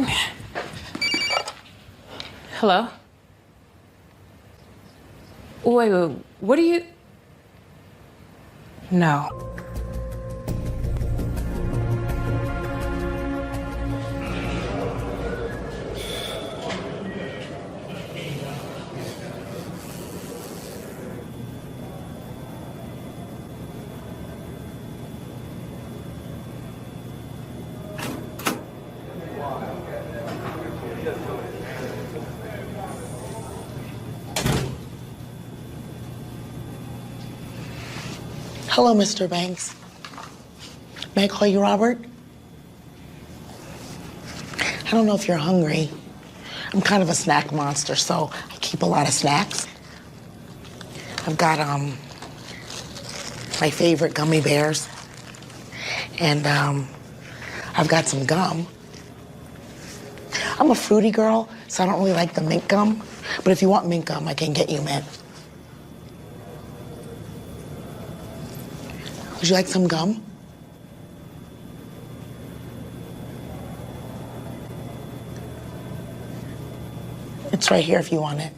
ring. Hello? Wait, what are you... No. Hello, Mr. Banks. May I call you Robert? I don't know if you're hungry. I'm kind of a snack monster, so I keep a lot of snacks. I've got my favorite gummy bears, and I've got some gum. I'm a fruity girl, so I don't really like the mint gum, but if you want mint gum, I can get you mint. Would you like some gum? It's right here if you want it.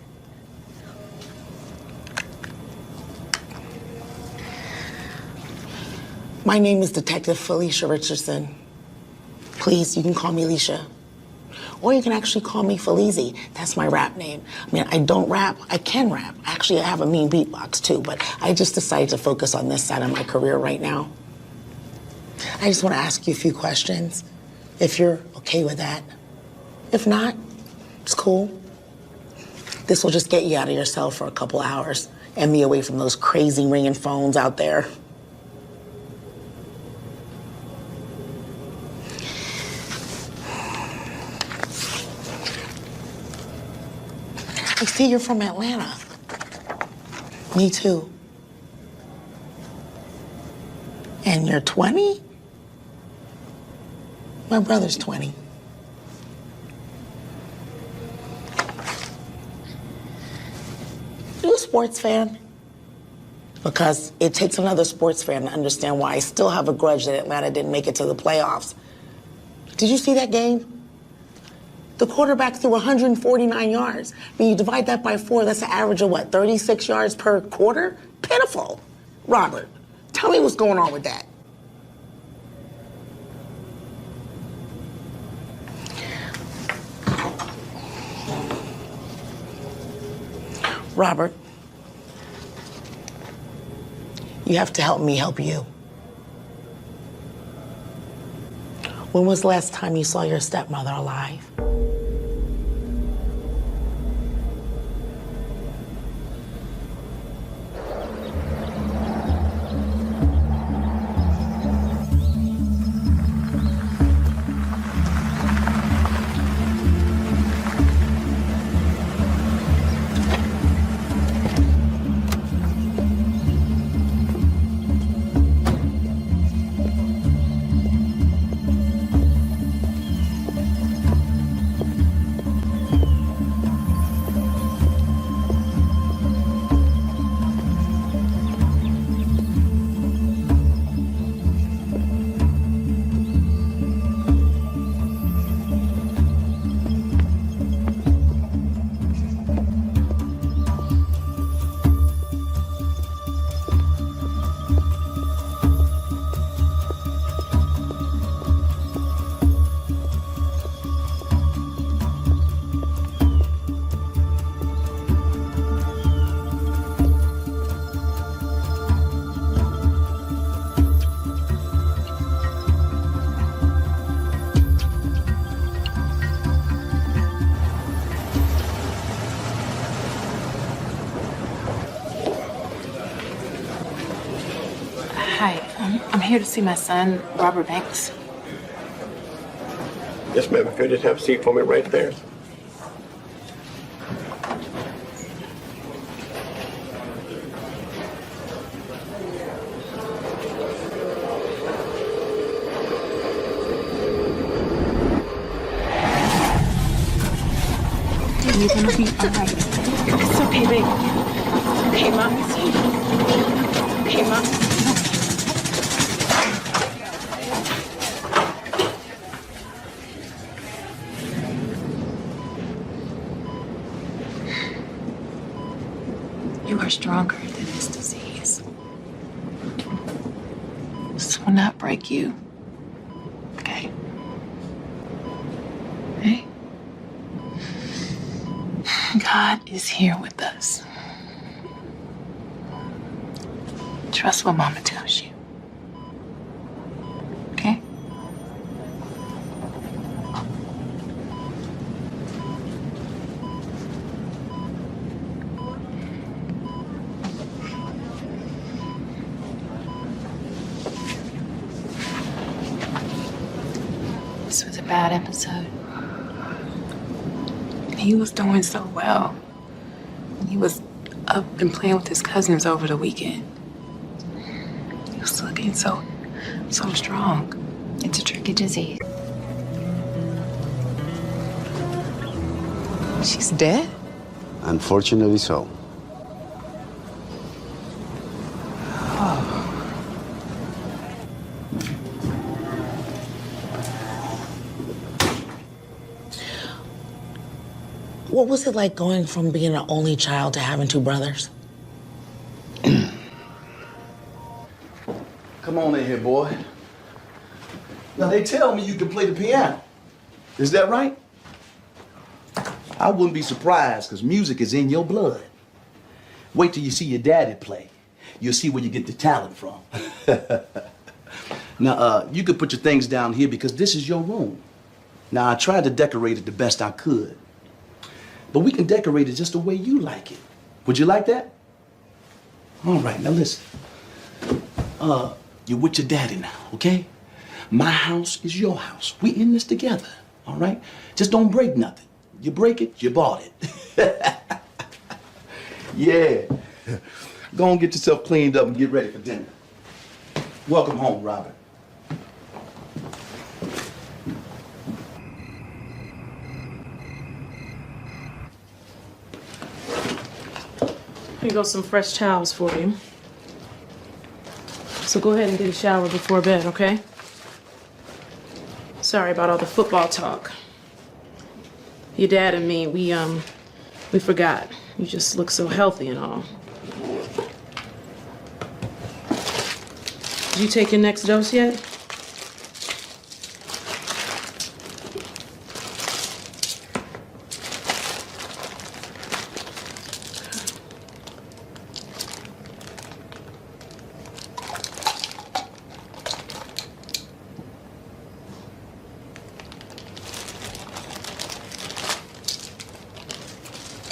My name is Detective Felicia Richardson. Please, you can call me Alicia. Or you can actually call me Felizy. That's my rap name. I mean, I don't rap, I can rap. Actually, I have a mean beatbox too, but I just decided to focus on this side of my career right now. I just want to ask you a few questions, if you're okay with that. If not, it's cool. This will just get you out of your cell for a couple hours and me away from those crazy ringing phones out there. I see you're from Atlanta. Me too. And you're 20? My brother's 20. You a sports fan? Because it takes another sports fan to understand why I still have a grudge that Atlanta didn't make it to the playoffs. Did you see that game? The quarterback threw 149 yards. I mean, you divide that by 4, that's an average of what, 36 yards per quarter? Pitiful. Robert, tell me what's going on with that. Robert, you have to help me help you. When was the last time you saw your stepmother alive? Hi, I'm here to see my son, Robert Banks. Yes, ma'am. If you just have a seat for me right there. You're gonna be alright. It's okay, baby. Okay, Mommy's here. Okay, Mom. You are stronger than this disease. This will not break you. Okay? Okay? God is here with us. Trust what Mama tells you. Okay? This was a bad episode. He was doing so well. He was up and playing with his cousins over the weekend. He was looking so strong. It's a tricky disease. She's dead? Unfortunately so. What was it like going from being an only child to having two brothers? Come on in here, boy. Now, they tell me you can play the piano. Is that right? I wouldn't be surprised, because music is in your blood. Wait till you see your daddy play. You'll see where you get the talent from. Now, you could put your things down here because this is your room. Now, I tried to decorate it the best I could. But we can decorate it just the way you like it. Would you like that? All right, now listen. You're with your daddy now, okay? My house is your house. We in this together, all right? Just don't break nothing. You break it, you bought it. Yeah. Go and get yourself cleaned up and get ready for dinner. Welcome home, Robert. Here goes some fresh towels for you. So go ahead and get a shower before bed, okay? Sorry about all the football talk. Your dad and me, we forgot. You just look so healthy and all. Did you take your next dose yet?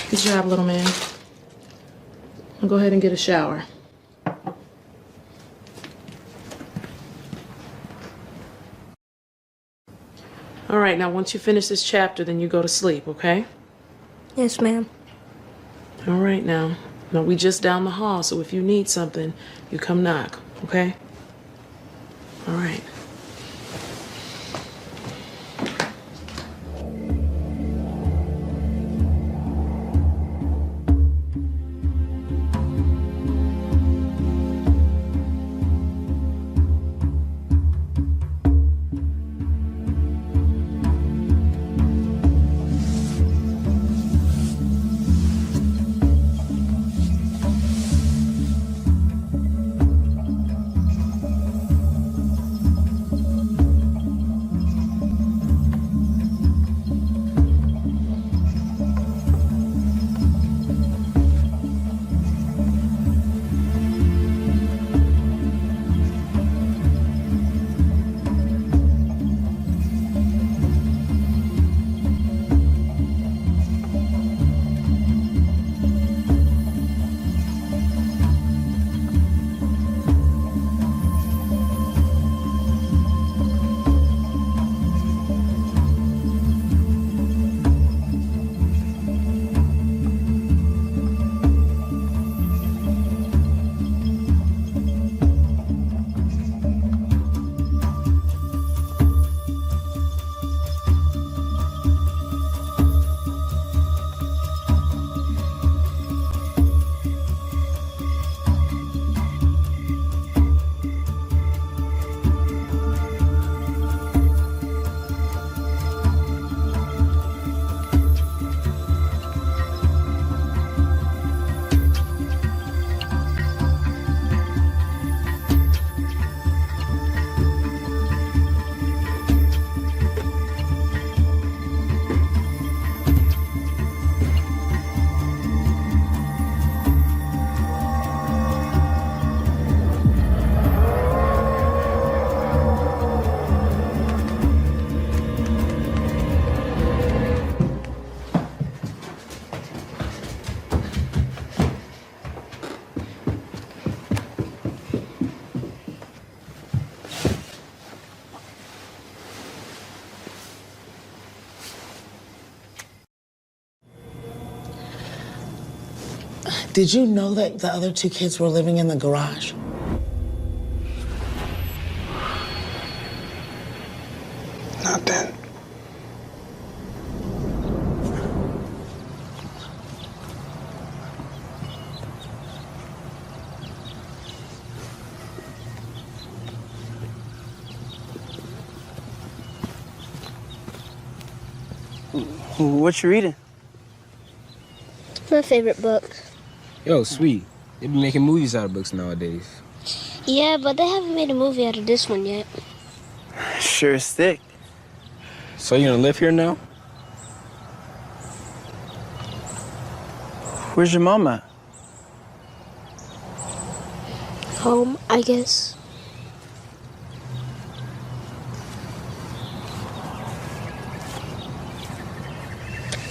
Good job, little man. I'll go ahead and get a shower. All right, now once you finish this chapter, then you go to sleep, okay? Yes, ma'am. All right, now. Now, we just down the hall, so if you need something, you come knock, okay? All right. Did you know that the other two kids were living in the garage? Not then. What you reading? My favorite book. Yo, sweet. They be making movies out of books nowadays. Yeah, but they haven't made a movie out of this one yet. Sure is thick. So you gonna live here now? Where's your mom at? Home, I guess.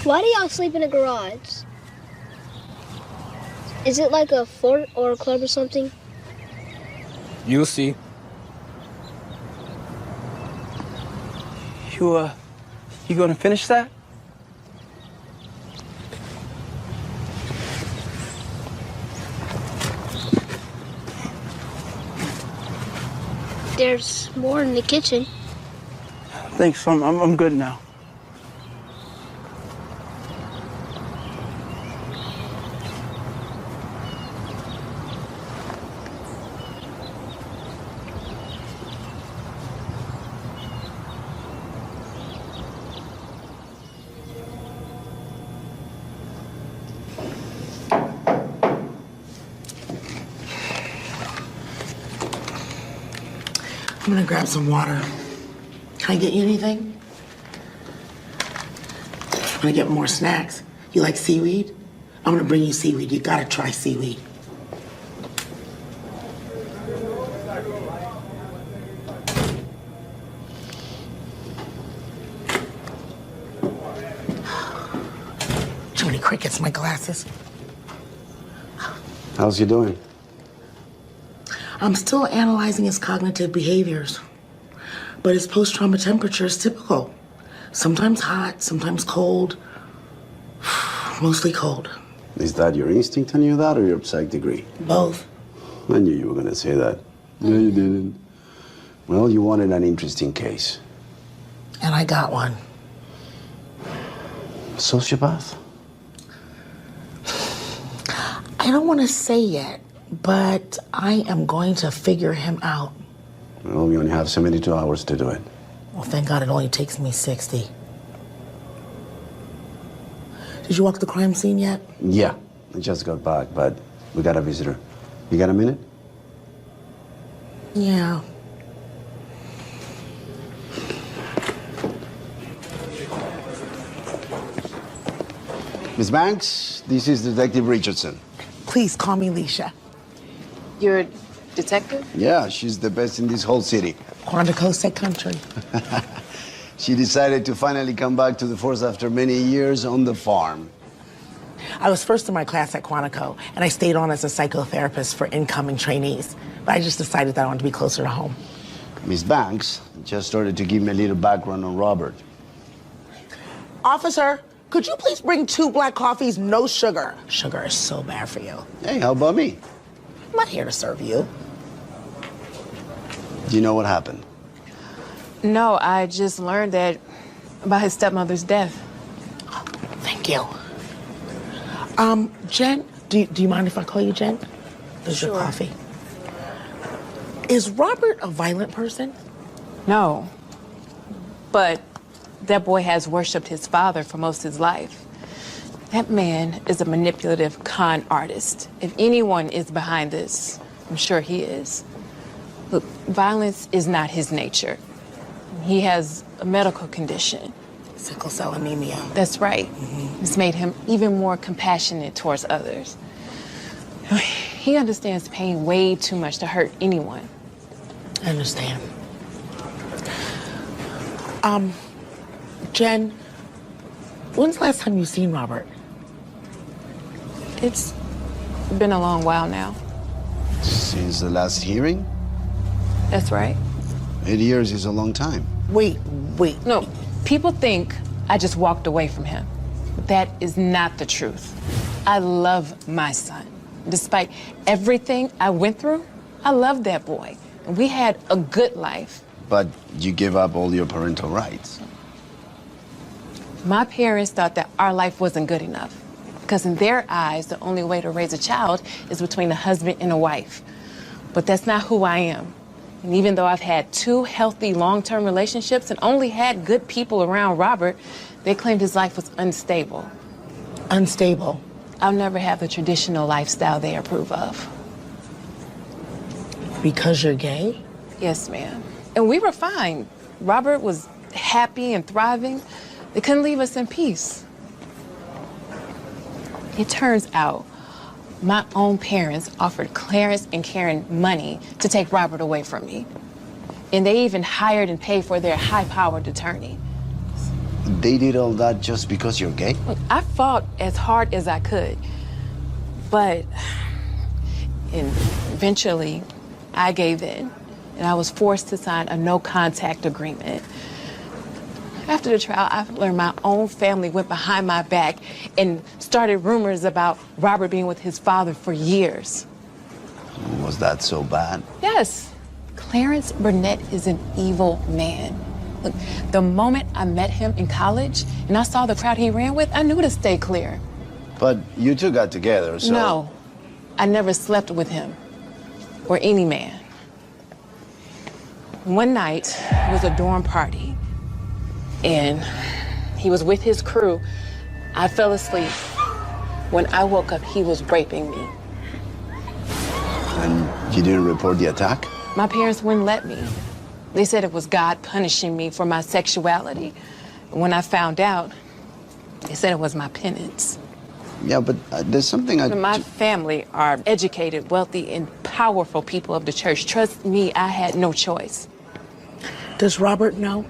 Why do y'all sleep in a garage? Is it like a fort or a club or something? You'll see. You gonna finish that? There's more in the kitchen. Thanks, I'm good now. I'm gonna grab some water. Can I get you anything? I'm gonna get more snacks. You like seaweed? I'm gonna bring you seaweed. You gotta try seaweed. Too many crickets in my glasses. How's he doing? I'm still analyzing his cognitive behaviors, but his post-trauma temperature is typical. Sometimes hot, sometimes cold, mostly cold. Is that your instinct telling you that or your psych degree? Both. I knew you were going to say that. No, you didn't. Well, you wanted an interesting case. And I got one. Sociopath? I don't want to say yet, but I am going to figure him out. Well, we only have 72 hours to do it. Well, thank God it only takes me 60. Did you walk the crime scene yet? Yeah, I just got back, but we got a visitor. You got a minute? Yeah. Miss Banks, this is Detective Richardson. Please call me Leisha. You're a detective? Yeah, she's the best in this whole city. Quantico State Country. She decided to finally come back to the force after many years on the farm. I was first in my class at Quantico, and I stayed on as a psychotherapist for incoming trainees. But I just decided that I wanted to be closer to home. Miss Banks just started to give me a little background on Robert. Officer, could you please bring 2 black coffees, no sugar? Sugar is so bad for you. Hey, how about me? I'm not here to serve you. Do you know what happened? No, I just learned that about his stepmother's death. Thank you. Jen, do you mind if I call you Jen? There's your coffee. Is Robert a violent person? No. But that boy has worshipped his father for most of his life. That man is a manipulative con artist. If anyone is behind this, I'm sure he is. Look, violence is not his nature. He has a medical condition. Sickle cell anemia. That's right. It's made him even more compassionate towards others. He understands pain way too much to hurt anyone. I understand. Jen, when's the last time you seen Robert? It's been a long while now. Since the last hearing? That's right. 8 years is a long time. Wait. No, people think I just walked away from him. But that is not the truth. I love my son. Despite everything I went through, I loved that boy. And we had a good life. But you gave up all your parental rights. My parents thought that our life wasn't good enough. Because in their eyes, the only way to raise a child is between a husband and a wife. But that's not who I am. And even though I've had 2 healthy long-term relationships and only had good people around Robert, they claimed his life was unstable. Unstable. I'll never have the traditional lifestyle they approve of. Because you're gay? Yes, ma'am. And we were fine. Robert was happy and thriving. They couldn't leave us in peace. It turns out my own parents offered Clarence and Karen money to take Robert away from me. And they even hired and paid for their high-powered attorney. They did all that just because you're gay? Look, I fought as hard as I could, but eventually I gave in, and I was forced to sign a no-contact agreement. After the trial, I learned my own family went behind my back and started rumors about Robert being with his father for years. Was that so bad? Yes, Clarence Burnett is an evil man. Look, the moment I met him in college and I saw the crowd he ran with, I knew to stay clear. But you two got together, so... No, I never slept with him or any man. One night, it was a dorm party, and he was with his crew. I fell asleep. When I woke up, he was raping me. And you didn't report the attack? My parents wouldn't let me. They said it was God punishing me for my sexuality. When I found out, they said it was my penance. Yeah, but there's something My family are educated, wealthy, and powerful people of the church. Trust me, I had no choice. Does Robert know?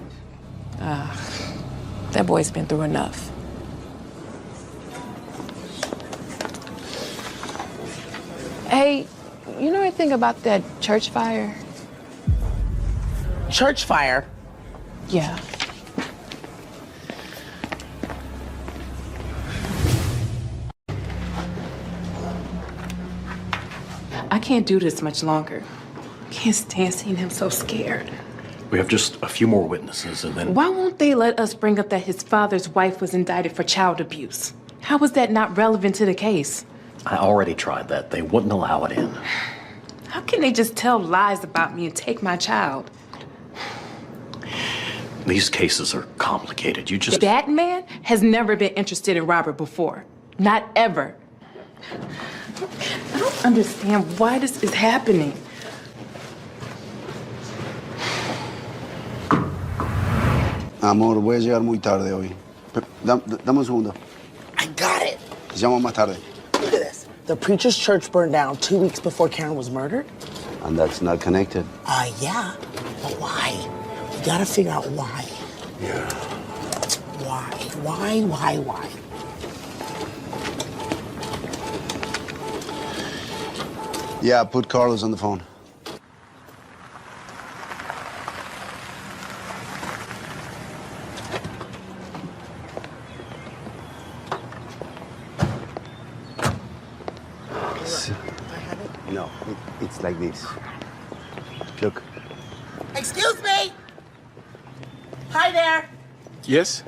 That boy's been through enough. Hey, you know anything about that church fire? Church fire? Yeah. I can't do this much longer. Can't stand seeing him so scared. We have just a few more witnesses, and then... Why won't they let us bring up that his father's wife was indicted for child abuse? How is that not relevant to the case? I already tried that. They wouldn't allow it in. How can they just tell lies about me and take my child? These cases are complicated. You just... That man has never been interested in Robert before. Not ever. I don't understand why this is happening. Amor, voy a llegar muy tarde hoy. Dame un segundo. I got it. Te llamo más tarde. Look at this. The preacher's church burned down 2 weeks before Karen was murdered? And that's not connected. Yeah. But why? We gotta figure out why. Yeah. Why? Yeah, put Carlos on the phone. No, it's like this. Look. Excuse me! Hi there. Yes?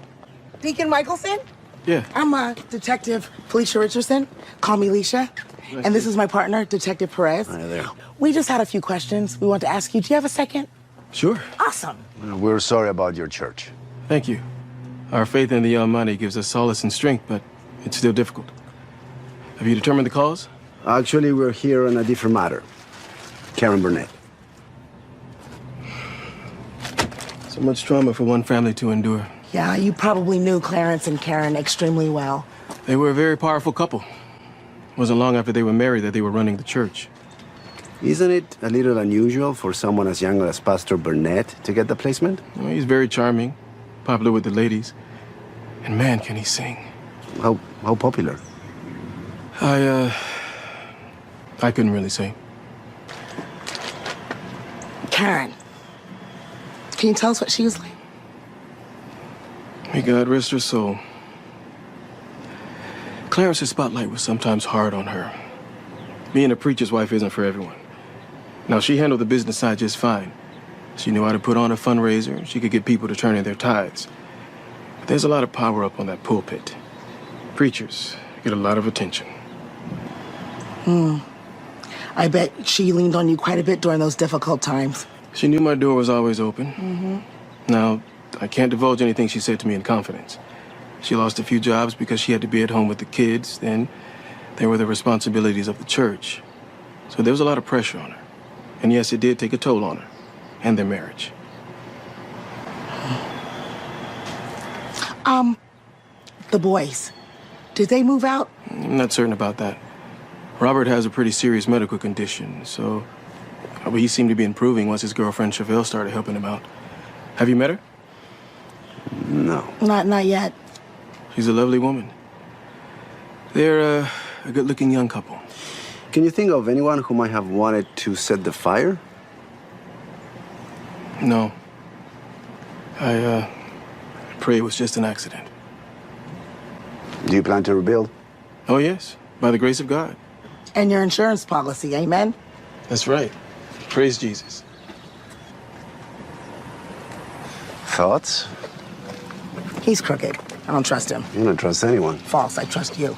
Deacon Michelson? Yeah. I'm Detective Felicia Richardson. Call me Leisha. And this is my partner, Detective Perez. Hi there. We just had a few questions we want to ask you. Do you have a second? Sure. Awesome. We're sorry about your church. Thank you. Our faith in the Almighty gives us solace and strength, but it's still difficult. Have you determined the cause? Actually, we're here on a different matter. Karen Burnett. So much trauma for one family to endure. Yeah, you probably knew Clarence and Karen extremely well. They were a very powerful couple. Wasn't long after they were married that they were running the church. Isn't it a little unusual for someone as young as Pastor Burnett to get the placement? Well, he's very charming, popular with the ladies, and man, can he sing. How popular? I couldn't really say. Karen, can you tell us what she was like? May God rest her soul. Clarence's spotlight was sometimes hard on her. Being a preacher's wife isn't for everyone. Now, she handled the business side just fine. She knew how to put on a fundraiser. She could get people to turn in their tithes. But there's a lot of power up on that pulpit. Preachers get a lot of attention. I bet she leaned on you quite a bit during those difficult times. She knew my door was always open. Now, I can't divulge anything she said to me in confidence. She lost a few jobs because she had to be at home with the kids. Then there were the responsibilities of the church. So there was a lot of pressure on her. And yes, it did take a toll on her and their marriage. The boys, did they move out? I'm not certain about that. Robert has a pretty serious medical condition, so he seemed to be improving once his girlfriend Chevelle started helping him out. Have you met her? No. Not yet. She's a lovely woman. They're a good-looking young couple. Can you think of anyone who might have wanted to set the fire? No. I pray it was just an accident. Do you plan to rebuild? Oh, yes. By the grace of God. And your insurance policy, amen? That's right. Praise Jesus. Thoughts? He's crooked. I don't trust him. You don't trust anyone. False. I trust you.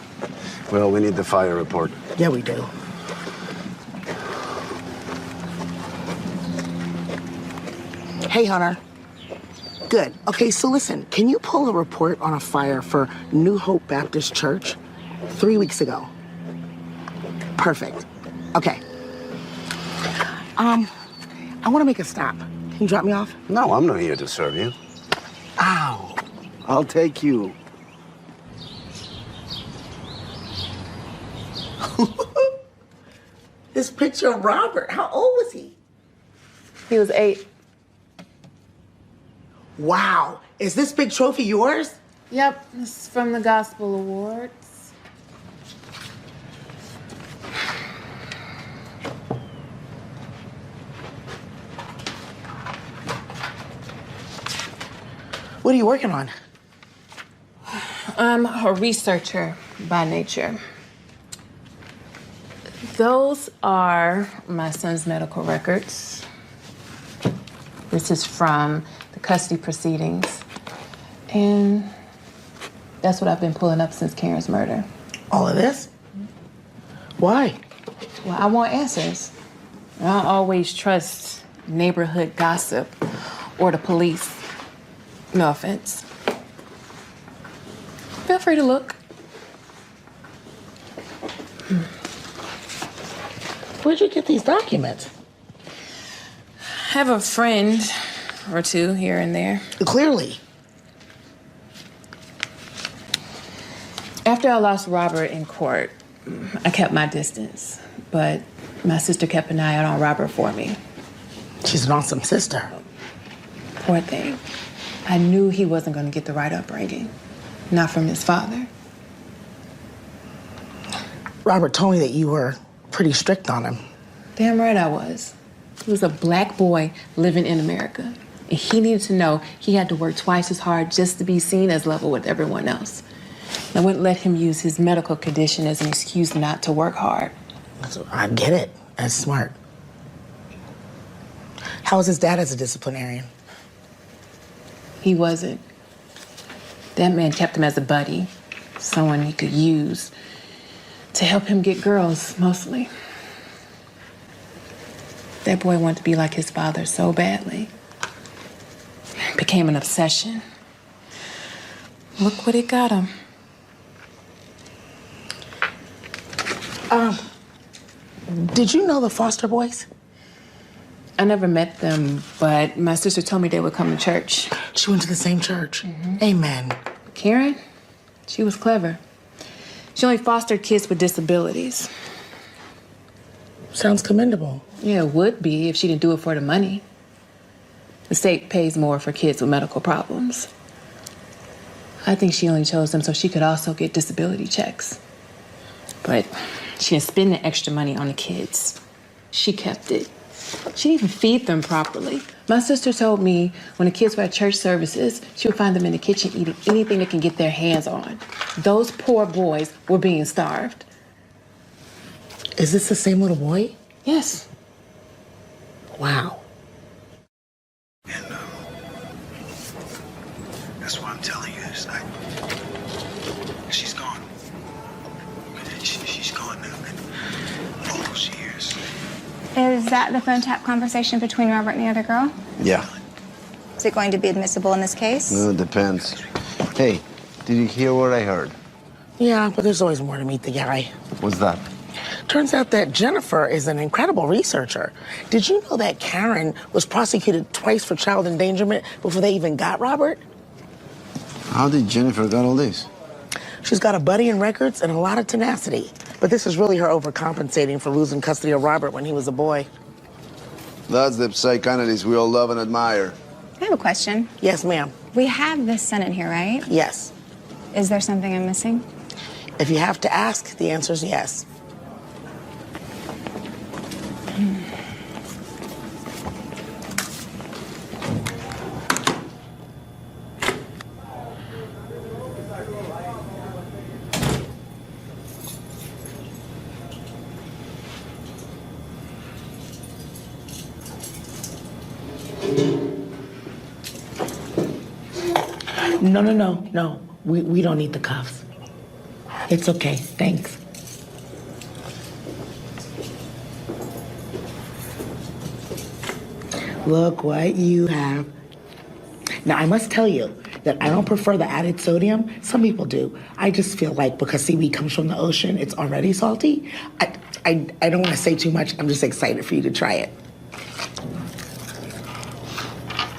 Well, we need the fire report. Yeah, we do. Hey, Hunter. Good. Okay, so listen, can you pull a report on a fire for New Hope Baptist Church 3 weeks ago? Perfect. Okay. I want to make a stop. Can you drop me off? No, I'm not here to serve you. Ow. I'll take you. This picture of Robert, how old was he? He was 8. Wow. Is this big trophy yours? Yep, this is from the Gospel Awards. What are you working on? I'm a researcher by nature. Those are my son's medical records. This is from the custody proceedings. And that's what I've been pulling up since Karen's murder. All of this? Why? Well, I want answers. I don't always trust neighborhood gossip or the police. No offense. Feel free to look. Where'd you get these documents? I have a friend or two here and there. Clearly. After I lost Robert in court, I kept my distance, but my sister kept an eye out on Robert for me. She's an awesome sister. Poor thing. I knew he wasn't going to get the right upbringing, not from his father. Robert told me that you were pretty strict on him. Damn right I was. He was a black boy living in America, and he needed to know he had to work twice as hard just to be seen as level with everyone else. I wouldn't let him use his medical condition as an excuse not to work hard. I get it. That's smart. How was his dad as a disciplinarian? He wasn't. That man kept him as a buddy, someone he could use to help him get girls, mostly. That boy wanted to be like his father so badly. It became an obsession. Look what it got him. Did you know the Foster boys? I never met them, but my sister told me they would come to church. She went to the same church. Amen. Karen, she was clever. She only fostered kids with disabilities. Sounds commendable. Yeah, it would be if she didn't do it for the money. The state pays more for kids with medical problems. I think she only chose them so she could also get disability checks. But she didn't spend the extra money on the kids. She kept it. She didn't even feed them properly. My sister told me when the kids were at church services, she would find them in the kitchen eating anything they can get their hands on. Those poor boys were being starved. Is this the same little boy? Yes. Wow. And that's why I'm telling you. It's like, she's gone. She's gone now. And all those years. Is that the phone tap conversation between Robert and the other girl? Yeah. Is it going to be admissible in this case? Well, it depends. Hey, did you hear what I heard? Yeah, but there's always more to meet the guy. What's that? Turns out that Jennifer is an incredible researcher. Did you know that Karen was prosecuted twice for child endangerment before they even got Robert? How did Jennifer got all this? She's got a buddy in records and a lot of tenacity. But this is really her overcompensating for losing custody of Robert when he was a boy. That's the psychoanalyst we all love and admire. I have a question. Yes, ma'am. We have this Senate here, right? Yes. Is there something I'm missing? If you have to ask, the answer is yes. No. We don't need the cuffs. It's okay, thanks. Look what you have. Now, I must tell you that I don't prefer the added sodium. Some people do. I just feel like because seaweed comes from the ocean, it's already salty. I don't want to say too much. I'm just excited for you to try it.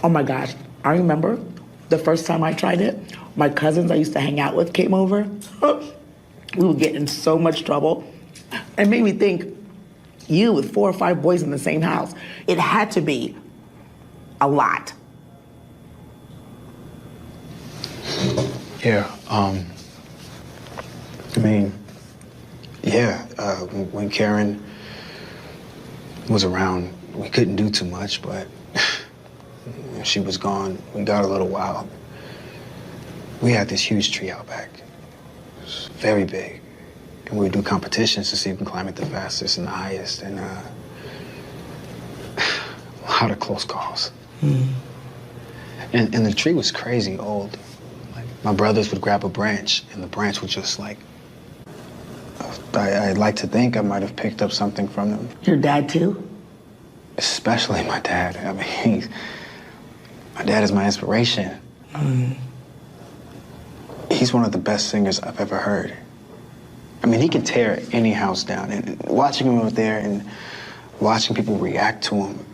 Oh my gosh, I remember the first time I tried it, my cousins I used to hang out with came over. We would get in so much trouble. It made me think, you with 4 or 5 boys in the same house, it had to be a lot. Yeah, when Karen was around, we couldn't do too much, but when she was gone, we got a little wild. We had this huge tree out back. It was very big. And we would do competitions to see who can climb it the fastest and the highest, and a lot of close calls. And the tree was crazy old. Like, my brothers would grab a branch, and the branch would just like, I'd like to think I might have picked up something from them. Your dad too? Especially my dad. I mean, my dad is my inspiration. He's one of the best singers I've ever heard. I mean, he can tear any house down. And watching him out there and watching people react to him,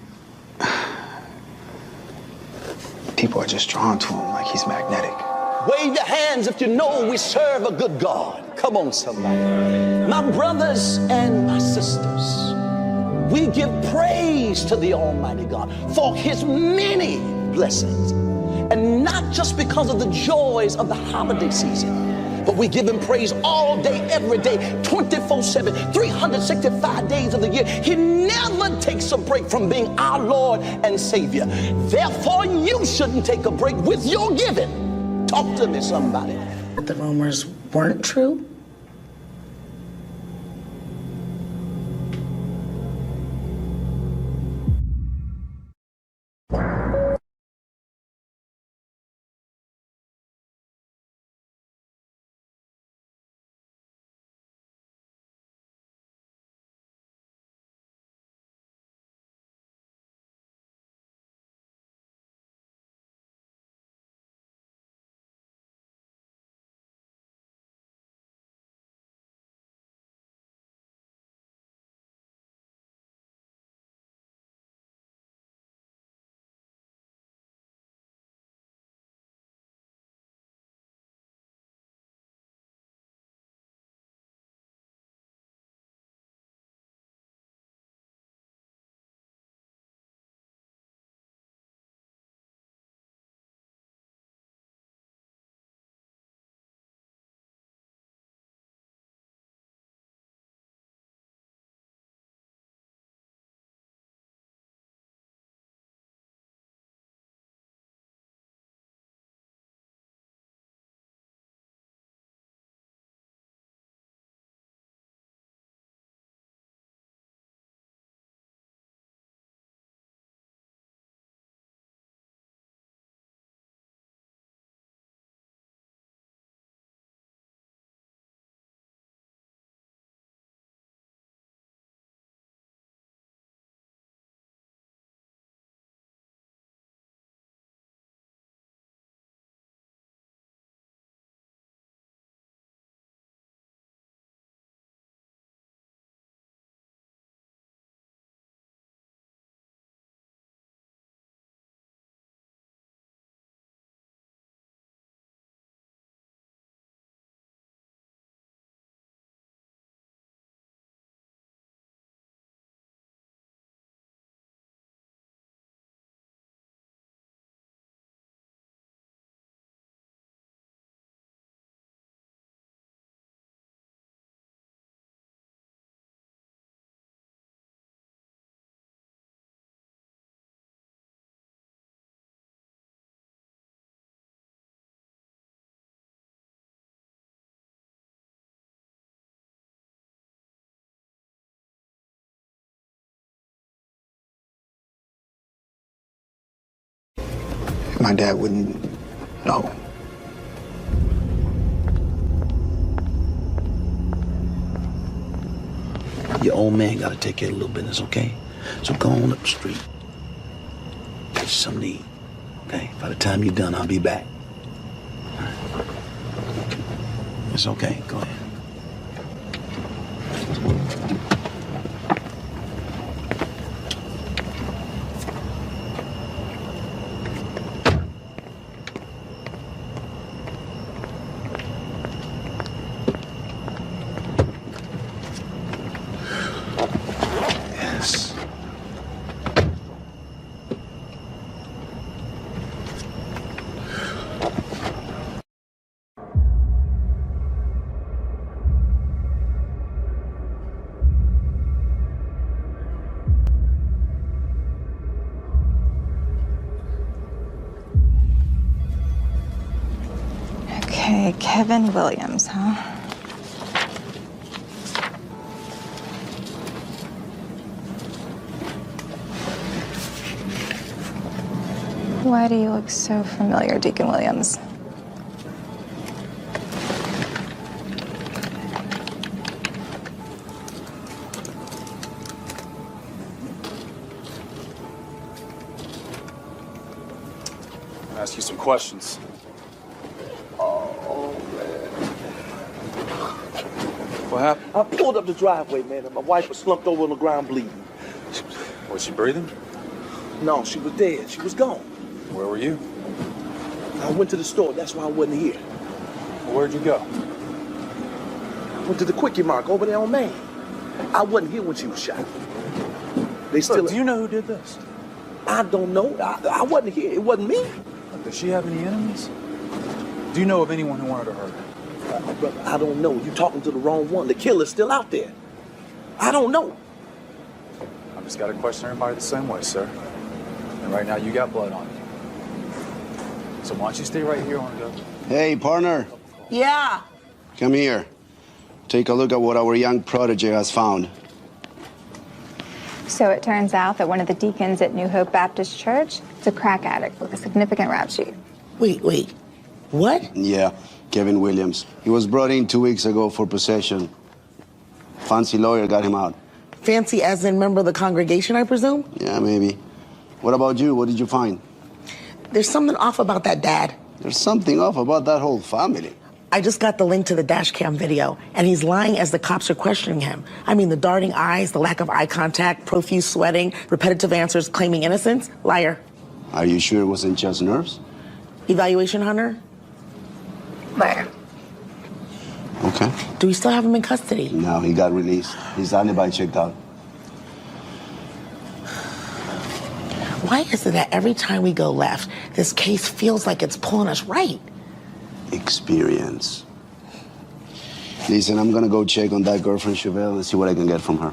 people are just drawn to him like he's magnetic. Wave your hands if you know we serve a good God. Come on, somebody. My brothers and my sisters, we give praise to the Almighty God for his many blessings. And not just because of the joys of the holiday season, but we give him praise all day, every day, 24/7, 365 days of the year. He never takes a break from being our Lord and Savior. Therefore, you shouldn't take a break with your giving. Talk to me, somebody. The rumors weren't true? my dad wouldn't know. Your old man got to take care of a little business, okay? So go on up the street. Get you something to eat, okay? By the time you're done, I'll be back. All right. It's okay. Go ahead. Yes. Okay, Kevin Williams, huh? Why do you look so familiar, Deacon Williams? I'll ask you some questions. What happened? I pulled up the driveway, man, and my wife was slumped over on the ground bleeding. Was she breathing? No, she was dead. She was gone. Where were you? I went to the store. That's why I wasn't here. Where'd you go? Went to the Quickie Mart over there on Main. I wasn't here when she was shot. They still. Look, do you know who did this? I don't know. I wasn't here. It wasn't me. Look, does she have any enemies? Do you know of anyone who wanted to hurt her? Brother, I don't know. You're talking to the wrong one. The killer's still out there. I don't know. I've just got to question everybody the same way, sir. And right now, you got blood on you. So why don't you stay right here on the... Hey, partner. Yeah. Come here. Take a look at what our young protege has found. So it turns out that one of the deacons at New Hope Baptist Church is a crack addict with a significant rap sheet. Wait. What? Yeah, Kevin Williams. He was brought in 2 weeks ago for possession. Fancy lawyer got him out. Fancy as in member of the congregation, I presume? Yeah, maybe. What about you? What did you find? There's something off about that dad. There's something off about that whole family. I just got the link to the dash cam video, and he's lying as the cops are questioning him. I mean, the darting eyes, the lack of eye contact, profuse sweating, repetitive answers claiming innocence. Liar. Are you sure it wasn't just nerves? Evaluation, Hunter? Liar. Okay. Do we still have him in custody? No, he got released. His alibi checked out. Why is it that every time we go left, this case feels like it's pulling us right? Experience. Listen, I'm gonna go check on that girlfriend Chevelle and see what I can get from her.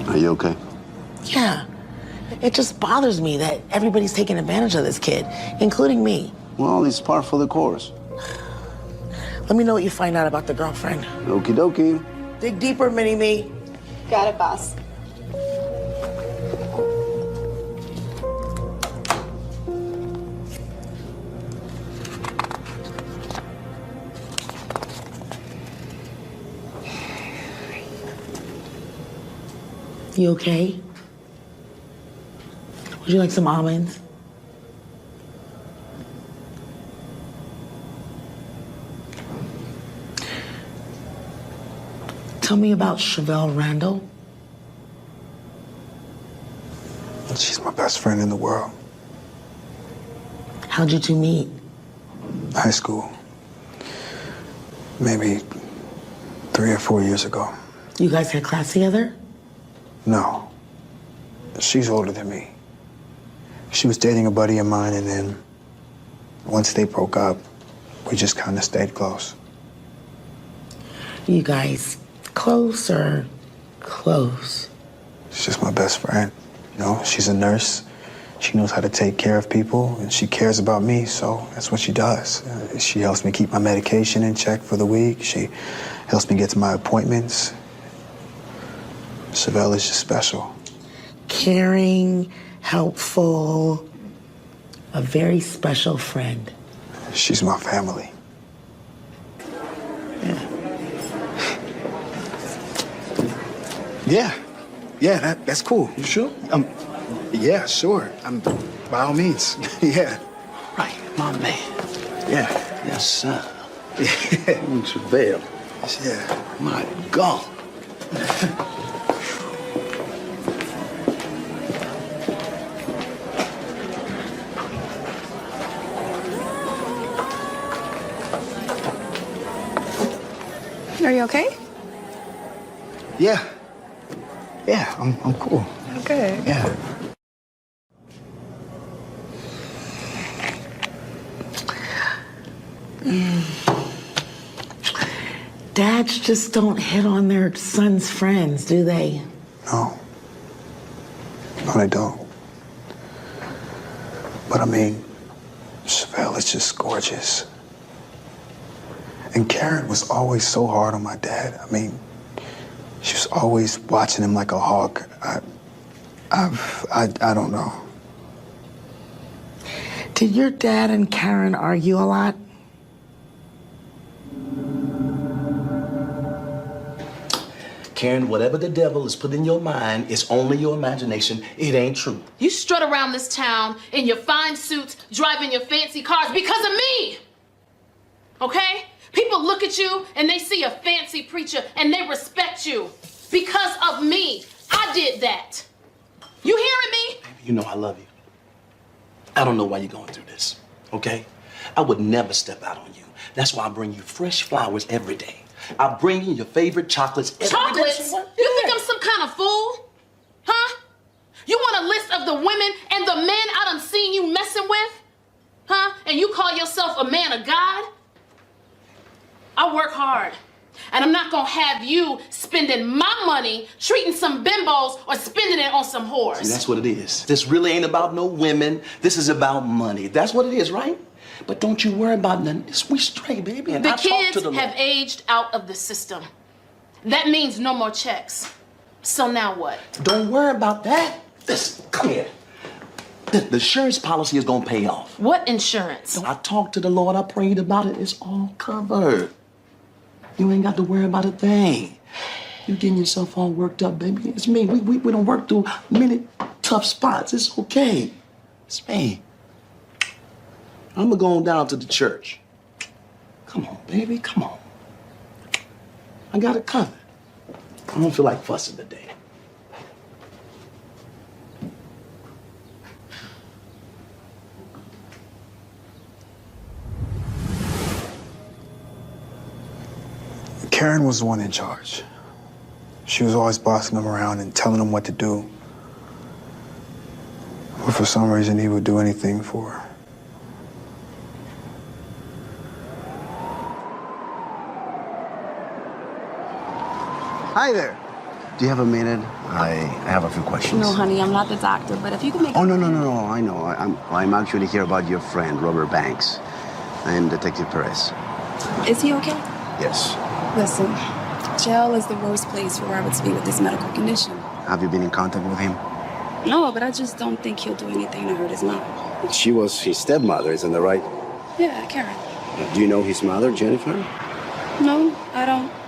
Are you okay? Yeah. It just bothers me that everybody's taking advantage of this kid, including me. Well, it's par for the course. Let me know what you find out about the girlfriend. Okie dokie. Dig deeper, Mini-Me. Got it, boss. You okay? Would you like some almonds? Tell me about Chevelle Randall. She's my best friend in the world. How'd you two meet? High school. Maybe 3 or 4 years ago. You guys had class together? No. She's older than me. She was dating a buddy of mine, and then once they broke up, we just kind of stayed close. You guys close or close? She's just my best friend. You know, she's a nurse. She knows how to take care of people, and she cares about me, so that's what she does. She helps me keep my medication in check for the week. She helps me get to my appointments. Chevelle is just special. Caring, helpful. a very special friend. She's my family. Yeah, that's cool. You sure? Yeah, sure. By all means. Yeah. Right, my man. Yeah. Yes, sir. Chevelle. Yeah. My God. Are you okay? Yeah. Yeah, I'm cool. Okay. Yeah. Dads just don't hit on their sons' friends, do they? No. No, they don't. But I mean, Chevelle is just gorgeous. And Karen was always so hard on my dad. I mean, she was always watching him like a hawk. I don't know. Did your dad and Karen argue a lot? Karen, whatever the devil has put in your mind, it's only your imagination. It ain't true. You strut around this town in your fine suits, driving your fancy cars because of me. Okay? People look at you and they see a fancy preacher and they respect you because of me. I did that. You hearing me? Baby, you know I love you. I don't know why you're going through this, okay? I would never step out on you. That's why I bring you fresh flowers every day. I bring you your favorite chocolates every day. Chocolates? You think I'm some kind of fool? Huh? You want a list of the women and the men I done seen you messing with? Huh? And you call yourself a man of God? I work hard. And I'm not gonna have you spending my money treating some bimbos or spending it on some whores. See, that's what it is. This really ain't about no women. This is about money. That's what it is, right? But don't you worry about nothing. We straight, baby. And The I talk kids to the have Lord. aged out of the system. That means no more checks. So now what? Don't worry about that. Listen, come here. The insurance policy is gonna pay off. What insurance? I talked to the Lord. I prayed about it. It's all covered. You ain't got to worry about a thing. You getting yourself all worked up, baby. It's me. We done worked through many tough spots. It's okay. It's me. I'm gonna go on down to the church. Come on, baby. Come on. I got it covered. I don't feel like fussing today. Karen was the one in charge. She was always bossing him around and telling him what to do. But for some reason, he would do anything for her. Hi there. Do you have a minute? I have a few questions. No, honey, I'm not the doctor, but if you can make Oh, no. I know. I'm actually here about your friend, Robert Banks. I'm Detective Perez. Is he okay? Yes. Listen, jail is the worst place for Robert to be with this medical condition. Have you been in contact with him? No, but I just don't think he'll do anything to hurt his mom. She was his stepmother, isn't that right? Yeah, Karen. Do you know his mother, Jennifer? No, I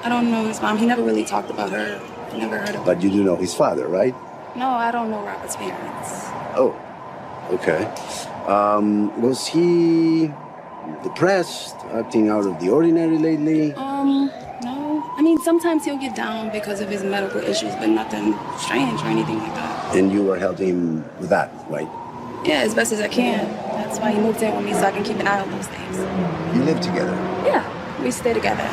don't know his mom. He never really talked about her. I never heard of her. But you do know his father, right? No, I don't know Robert's parents. Oh, okay. Was he depressed, acting out of the ordinary lately? No. I mean, sometimes he'll get down because of his medical issues, but nothing strange or anything like that. And you were helping him with that, right? Yeah, as best as I can. That's why he moved in with me so I can keep an eye on those things. You live together? Yeah, we stay together.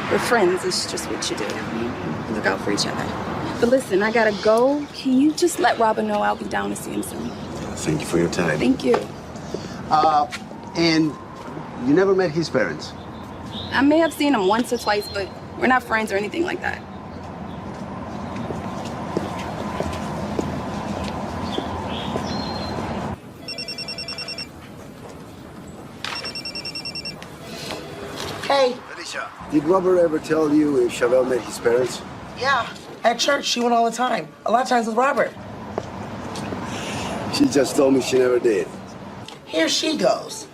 We're friends. It's just what you do. We look out for each other. But listen, I gotta go. Can you just let Robert know I'll be down to see him soon? Thank you for your time. Thank you. And you never met his parents? I may have seen him once or twice, but we're not friends or anything like that. Hey. Alicia, did Robert ever tell you if Chevelle met his parents? Yeah, at church, she went all the time. A lot of times with Robert. She just told me she never did. Here she goes.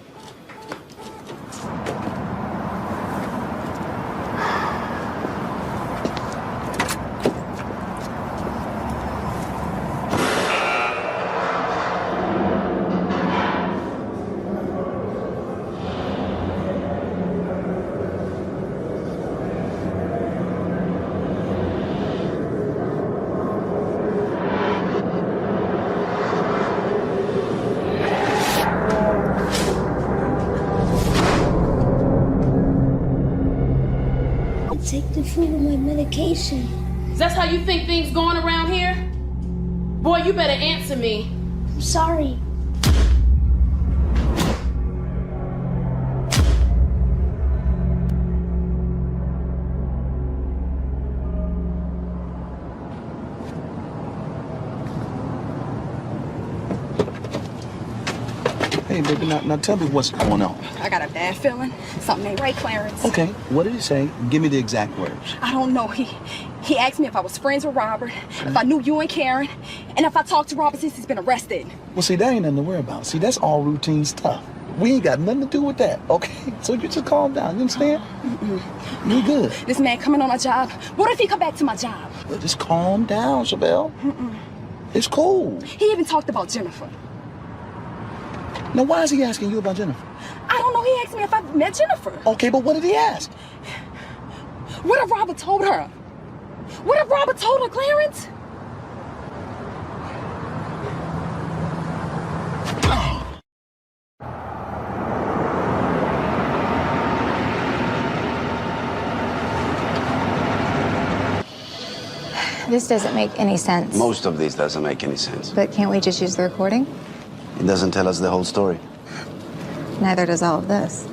Take the food with my medication. Is that how you think things going around here? Boy, you better answer me. I'm sorry. Hey, baby, now tell me what's going on. I got a bad feeling. Something ain't right, Clarence. Okay, what did he say? Give me the exact words. I don't know. He asked me if I was friends with Robert, if I knew you and Karen, and if I talked to Robert since he's been arrested. Well, see, that ain't nothing to worry about. See, that's all routine stuff. We ain't got nothing to do with that, okay? So you just calm down, you understand? You good. This man coming on my job. What if he come back to my job? Well, just calm down, Chevelle. It's cool. He even talked about Jennifer. Now, why is he asking you about Jennifer? I don't know. He asked me if I met Jennifer. Okay, but what did he ask? What if Robert told her? What if Robert told her, Clarence? This doesn't make any sense. Most of this doesn't make any sense. But can't we just use the recording? It doesn't tell us the whole story. Neither does all of this.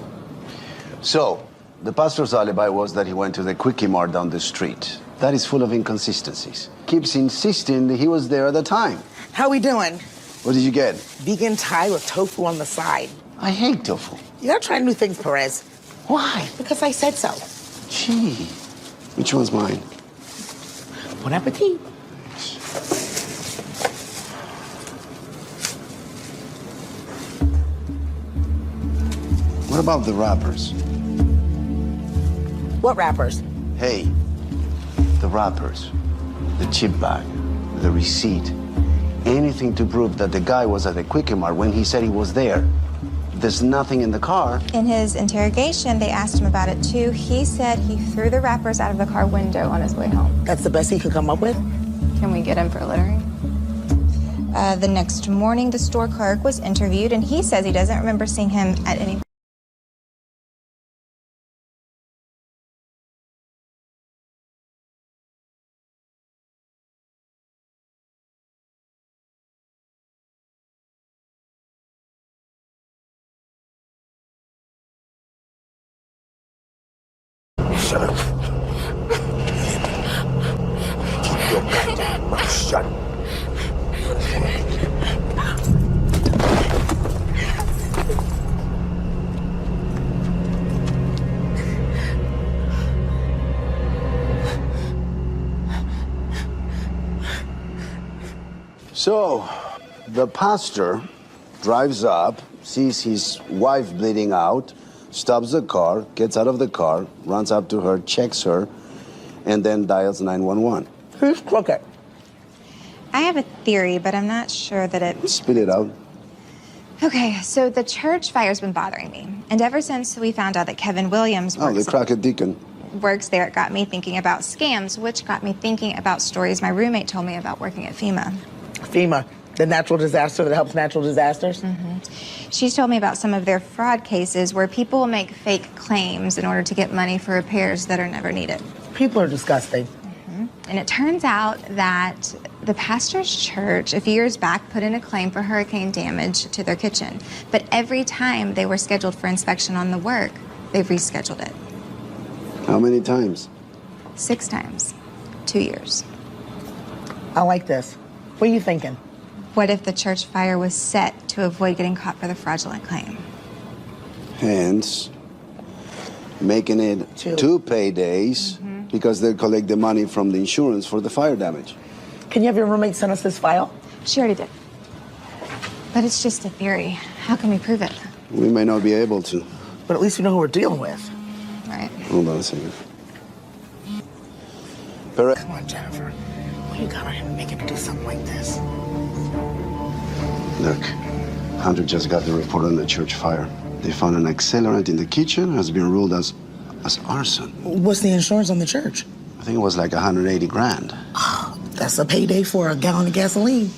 So, the pastor's alibi was that he went to the Quickie Mart down the street. That is full of inconsistencies. Keeps insisting that he was there at the time. How we doing? What did you get? Vegan Thai with tofu on the side. I hate tofu. You gotta try new things, Perez. Why? Because I said so. Gee. Which one's mine? Bon appetit. What about the rappers? What rappers? Hey, the rappers, the chip bag, the receipt, anything to prove that the guy was at the Quickie Mart when he said he was there. There's nothing in the car. In his interrogation, they asked him about it too. He said he threw the wrappers out of the car window on his way home. That's the best he could come up with? Can we get him for littering? The next morning, the store clerk was interviewed, and he says he doesn't remember seeing him at any. Shut up. Keep your goddamn mouth shut. So, the pastor drives up, sees his wife bleeding out, stops the car, gets out of the car, runs up to her, checks her, and then dials 911. Who's crooked? I have a theory, but I'm not sure that it. Spit it out. Okay, so the church fire's been bothering me. And ever since we found out that Kevin Williams Oh, the Crockett Deacon. works there, it got me thinking about scams, which got me thinking about stories my roommate told me about working at FEMA. FEMA, the natural disaster that helps natural disasters? She's told me about some of their fraud cases where people make fake claims in order to get money for repairs that are never needed. People are disgusting. And it turns out that the pastor's church a few years back put in a claim for hurricane damage to their kitchen. But every time they were scheduled for inspection on the work, they've rescheduled it. How many times? 6 times. 2 years. I like this. What are you thinking? What if the church fire was set to avoid getting caught for the fraudulent claim? Hence, making it 2 paydays because they collect the money from the insurance for the fire damage. Can you have your roommate send us this file? She already did. But it's just a theory. How can we prove it? We may not be able to. But at least we know who we're dealing with. Right. Hold on a second. Come on, Jennifer. What you got on him to make him do something like this? Look, Hunter just got the report on the church fire. They found an accelerant in the kitchen, has been ruled as arson. What's the insurance on the church? I think it was like 180 grand. That's a payday for a gallon of gasoline.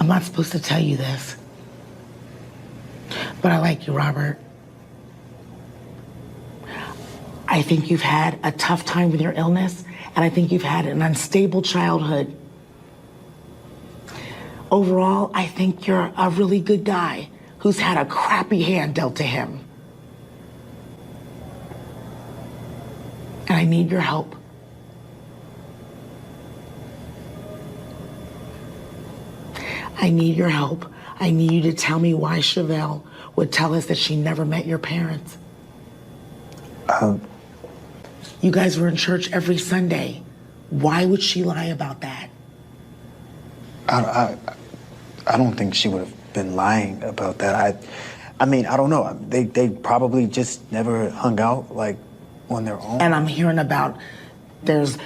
I'm not supposed to tell you this, but I like you, Robert. I think you've had a tough time with your illness, and I think you've had an unstable childhood. Overall, I think you're a really good guy who's had a crappy hand dealt to him. And I need your help. I need your help. I need you to tell me why Chevelle would tell us that she never met your parents. You guys were in church every Sunday. Why would she lie about that? I don't think she would have been lying about that. I mean, I don't know. They probably just never hung out, like, on their own. And I'm hearing about there's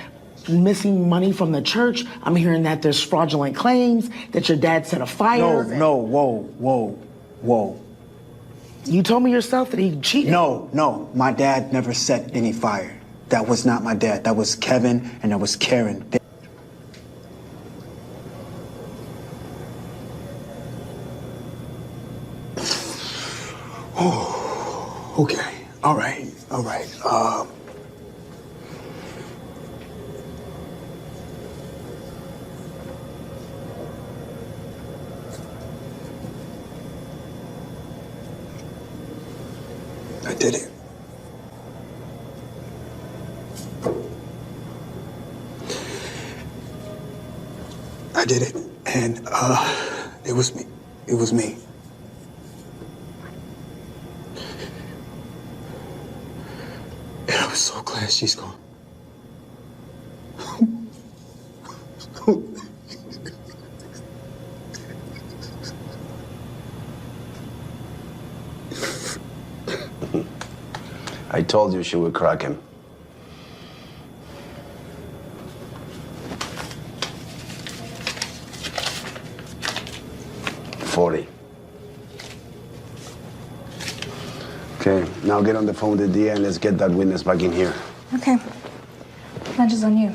missing money from the church. I'm hearing that there's fraudulent claims, that your dad set a fire. No, whoa. You told me yourself that he cheated. No, my dad never set any fire. That was not my dad. That was Kevin and that was Karen. Oh, okay. All right. I did it. I did it, and it was me. It was me. And I was so glad she's gone. I told you she would crack him. $40. Okay, now get on the phone with the DA and let's get that witness back in here. Okay. Lunch is on you.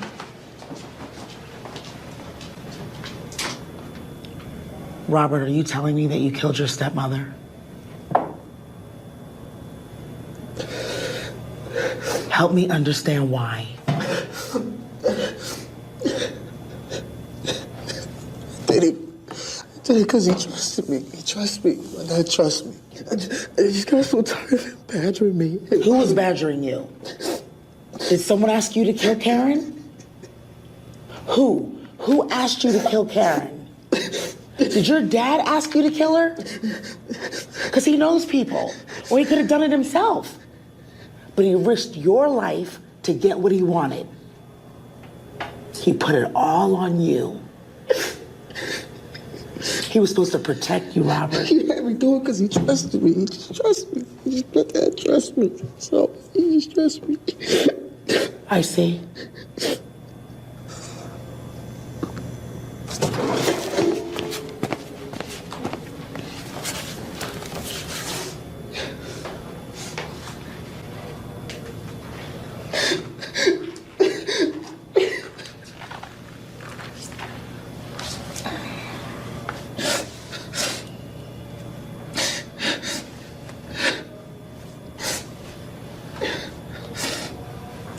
Robert, are you telling me that you killed your stepmother? Help me understand why. Did it because he trusted me. He trusts me. My dad trusts me. I just got so tired of him badgering me. Who was badgering you? Did someone ask you to kill Karen? Who? Who asked you to kill Karen? Did your dad ask you to kill her? Because he knows people. Or he could have done it himself. But he risked your life to get what he wanted. He put it all on you. He was supposed to protect you, Robert. He had me do it because he trusted me. He just trusted me. He just let that trust me. So he just trusted me. I see.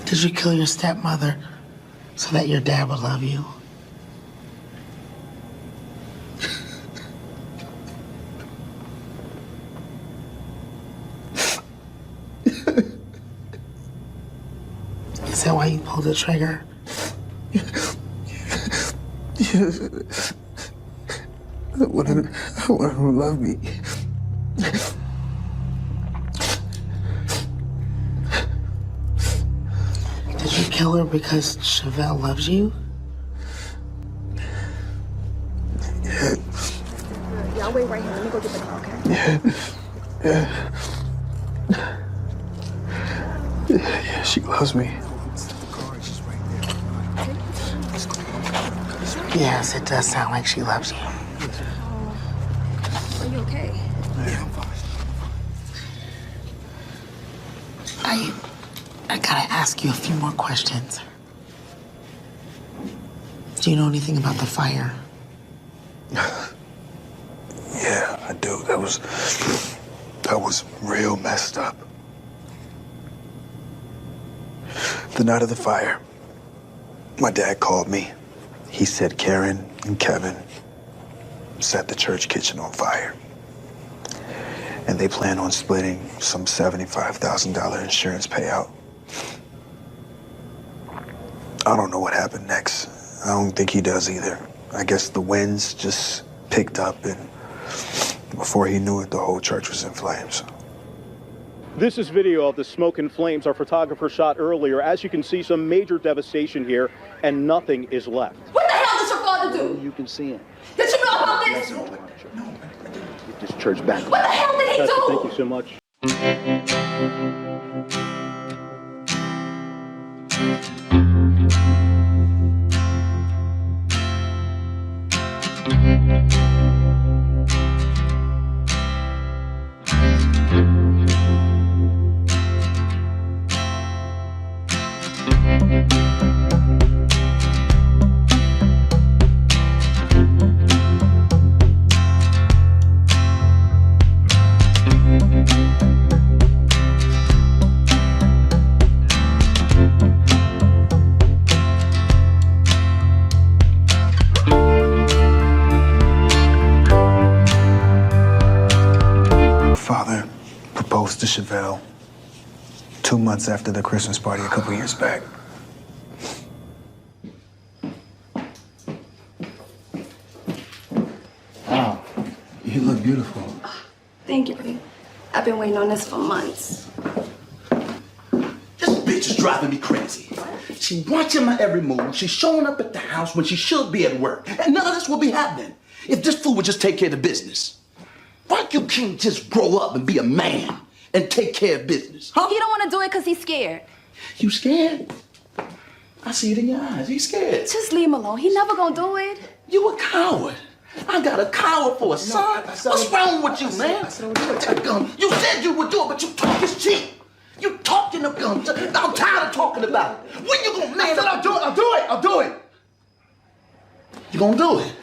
Did you kill your stepmother so that your dad would love you? Is that why you pulled the trigger? I want him to love me. Did you kill her because Chevelle loves you? wait right here. Let me go get the car, okay? Yeah, she loves me. Yes, it does sound like she loves you. Are you okay? Yeah, I'm fine. I gotta ask you a few more questions. Do you know anything about the fire? Yeah, I do. That was real messed up. The night of the fire, my dad called me. He said Karen and Kevin set the church kitchen on fire. And they plan on splitting some $75,000 insurance payout. I don't know what happened next. I don't think he does either. I guess the winds just picked up, and before he knew it, the whole church was in flames. This is video of the smoke and flames our photographer shot earlier. As you can see, some major devastation here, and nothing is left. What the hell did your father do? You can see it. Did you know about this? Get this church back. What the hell did he do? Thank you so much. Father proposed to Chevelle 2 months after the Christmas party a couple years back. Wow, you look beautiful. Thank you, babe. I've been waiting on this for months. This bitch is driving me crazy. She watching my every move. She's showing up at the house when she should be at work. And none of this will be happening if this fool would just take care of the business. Why you can't just grow up and be a man and take care of business, huh? He don't want to do it because he's scared. You scared? I see it in your eyes. He's scared. Just leave him alone. He never gonna do it. You a coward. I got a coward for a son. What's wrong with you, man? You said you would do it, but you talk is cheap. You talking of guns. I'm tired of talking about it. When you gonna man up? I'll do it. I'll do it. I'll do it. You gonna do it?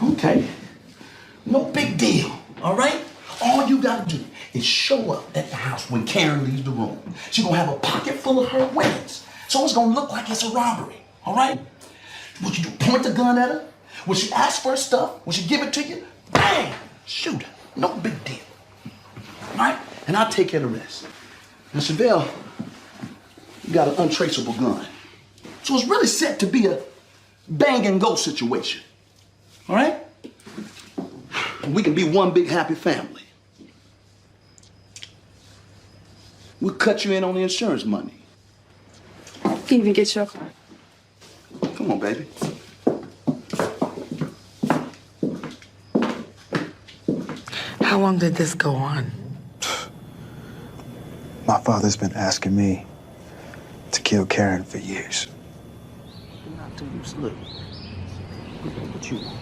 Okay. No big deal, all right? All you gotta do is show up at the house when Karen leaves the room. She's gonna have a pocket full of her winnings. So it's gonna look like it's a robbery, all right? What you do, point the gun at her? When she asks for her stuff, when she give it to you, bang, shoot her. No big deal, all right? And I'll take care of the rest. Now, Chevelle, you got an untraceable gun. So it's really set to be a bang and go situation, all right? We can be one big happy family. We'll cut you in on the insurance money. Can even get your car. Come on, baby. How long did this go on? My father's been asking me to kill Karen for years. Not till you slip. What you want?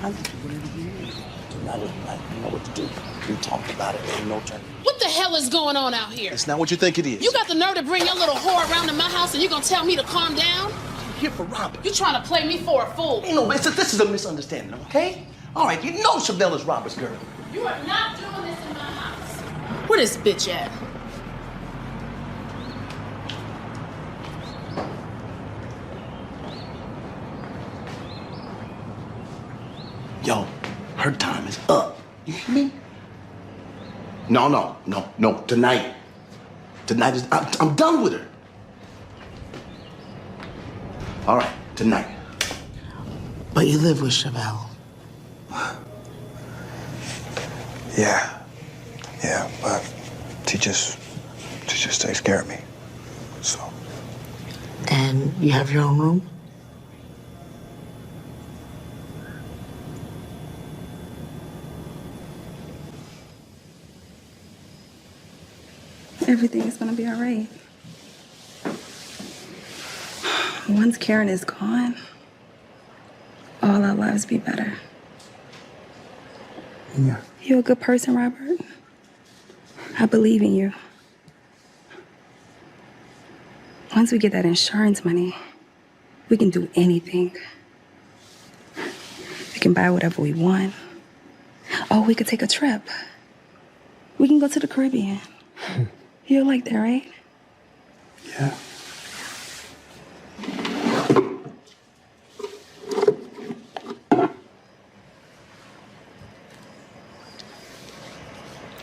I let you whatever you need. Tonight is night. You know what to do. We talked about it. Ain't no turning. What the hell is going on out here? It's not what you think it is. You got the nerve to bring your little whore around to my house and you gonna tell me to calm down? I'm here for Robert. You trying to play me for a fool? You know, this is a misunderstanding, okay? All right, you know Chevelle is Robert's girl. You are not doing this in my house. Where this bitch at? Yo, her time is up. You hear me? No. Tonight. Tonight is. I'm done with her. All right, tonight. But you live with Chevelle. Yeah, but she just takes care of me. So. And you have your own room? Everything is gonna be all right. Once Karen is gone, all our lives be better. Yeah. You're a good person, Robert. I believe in you. Once we get that insurance money, we can do anything. We can buy whatever we want. Oh, we could take a trip. We can go to the Caribbean. You like that, right? Yeah.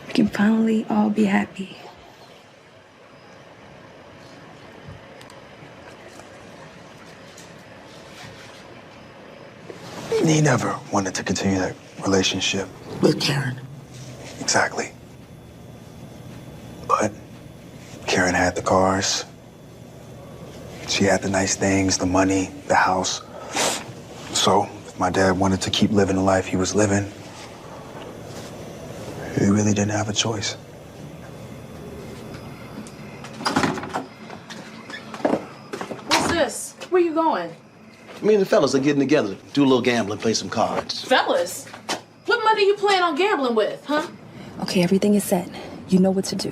We can finally all be happy. He never wanted to continue that relationship. With Karen. Exactly. But Karen had the cars. She had the nice things, the money, the house. So if my dad wanted to keep living the life he was living, he really didn't have a choice. What's this? Where you going? Me and the fellas are getting together, do a little gambling, play some cards. Fellas? What money you plan on gambling with, huh? Okay, everything is set. You know what to do.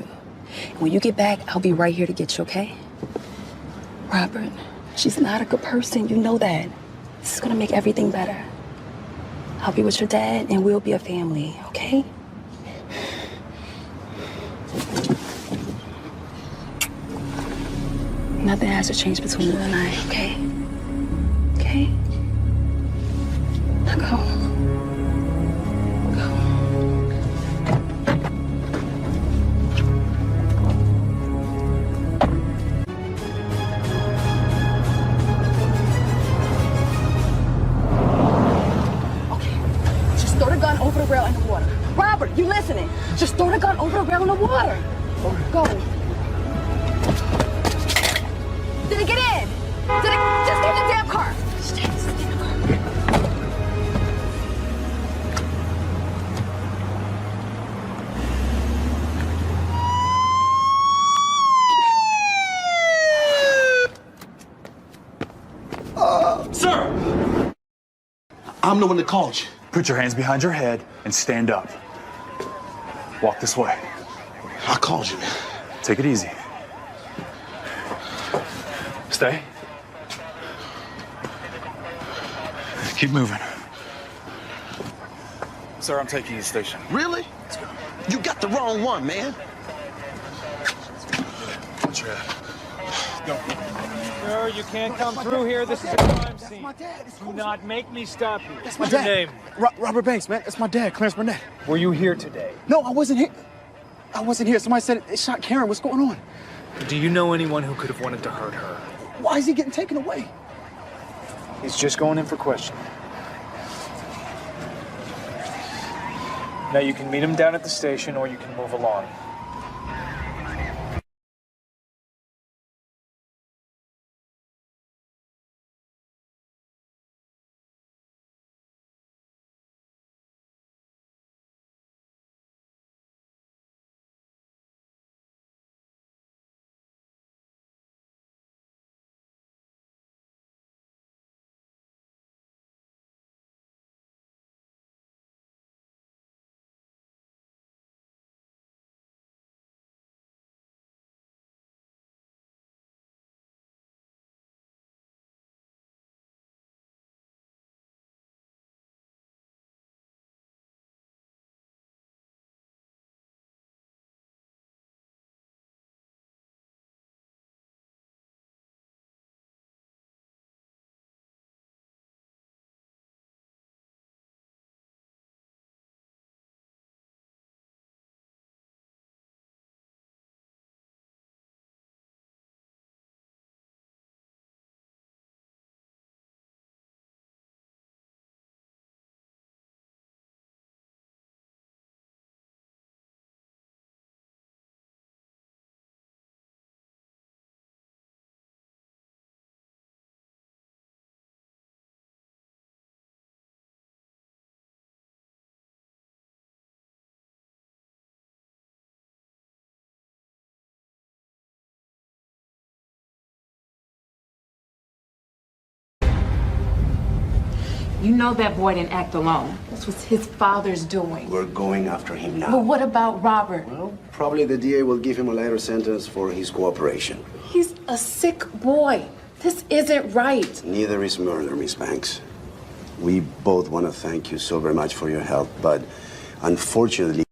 When you get back, I'll be right here to get you, okay? Robert, she's not a good person. You know that. This is gonna make everything better. I'll be with your dad, and we'll be a family, okay? Nothing has to change between you and I, okay? Okay? Now go. Just throw the gun over the rail in the water. Robert, you listening? Just throw the gun over the rail in the water. Go. Did it get in? Did it? Just get in the damn car. Stay in the car. Sir! I'm the one that called you. Put your hands behind your head and stand up. Walk this way. I called you. Take it easy. Stay. Keep moving. Sir, I'm taking you to the station. Really? You got the wrong one, man. Watch your head. Go. Sir, you can't come through here. This is a crime scene. Do not make me stop you. That's my What's your dad. name? Robert Banks, man. That's my dad, Clarence Burnett. Were you here today? No, I wasn't here. I wasn't here. Somebody said it shot Karen. What's going on? Do you know anyone who could have wanted to hurt her? Why is he getting taken away? He's just going in for questioning. Now you can meet him down at the station or you can move along. You know that boy didn't act alone. This was his father's doing. We're going after him now. But what about Robert? Well, probably the DA will give him a lighter sentence for his cooperation. He's a sick boy. This isn't right. Neither is murder, Miss Banks. We both want to thank you so very much for your help, but unfortunately,